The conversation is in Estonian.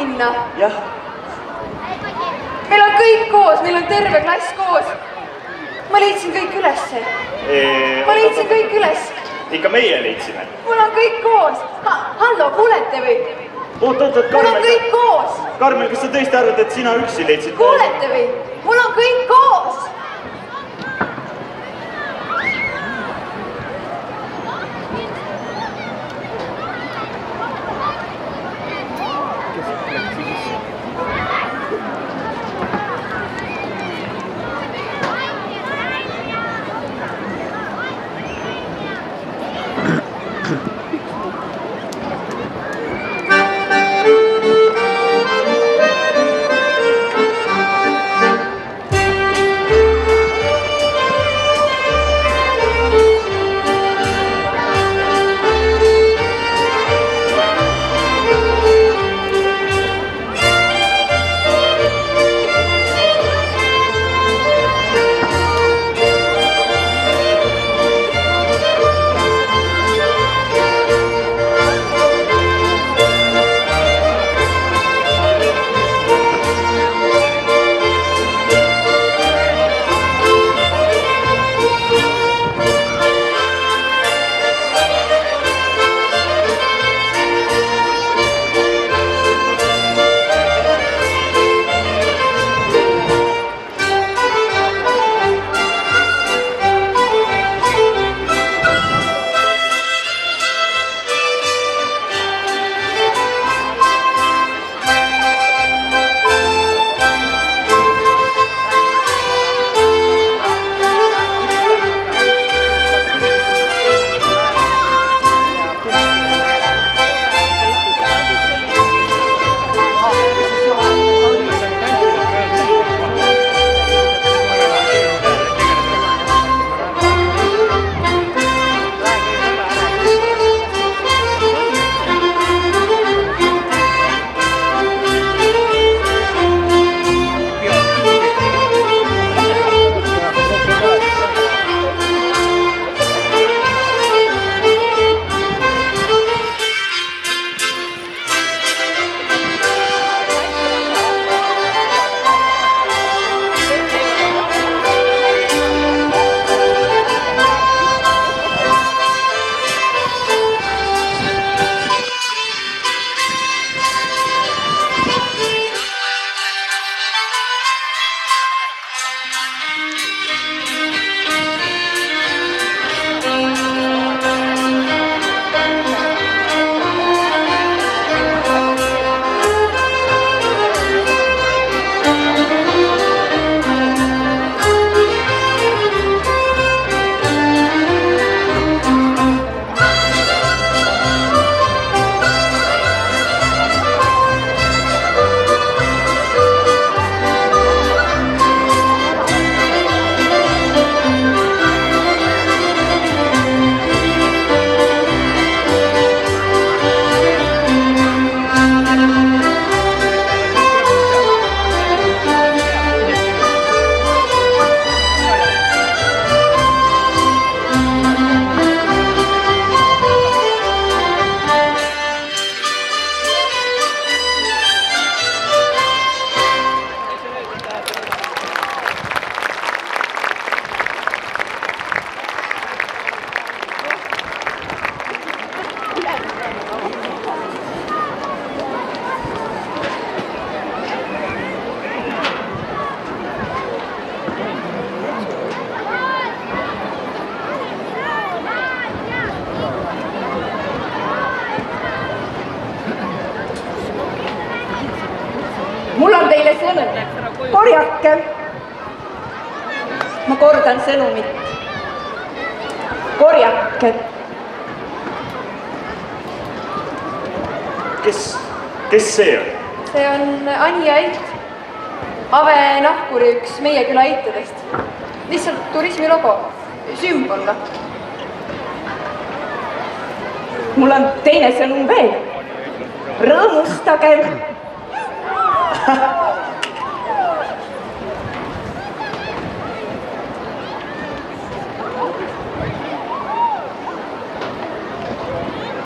minna? jah. Meil on kõik koos, meil on terve klass koos. Ma leidsin kõik ülesse. Ma leidsin kõik üles. Ikka meie leidsime. Mul on kõik koos. Hallo, kuulete või? Oot, Karmel. Mul on kõik koos. Karmel, kas sa tõesti arvad, et sina üksi leidsid? Kuulete või? Mul on kõik koos. Mul on teile sõnum. Korjake. Ma kordan sõnumit. Korjake. Kes see on? See on Ani Ait, Ave Nahkuri üks meie küla aitadest. Lihtsalt turismilogo, sümbol. Mul on teine sõnum veel. Rõõmustage.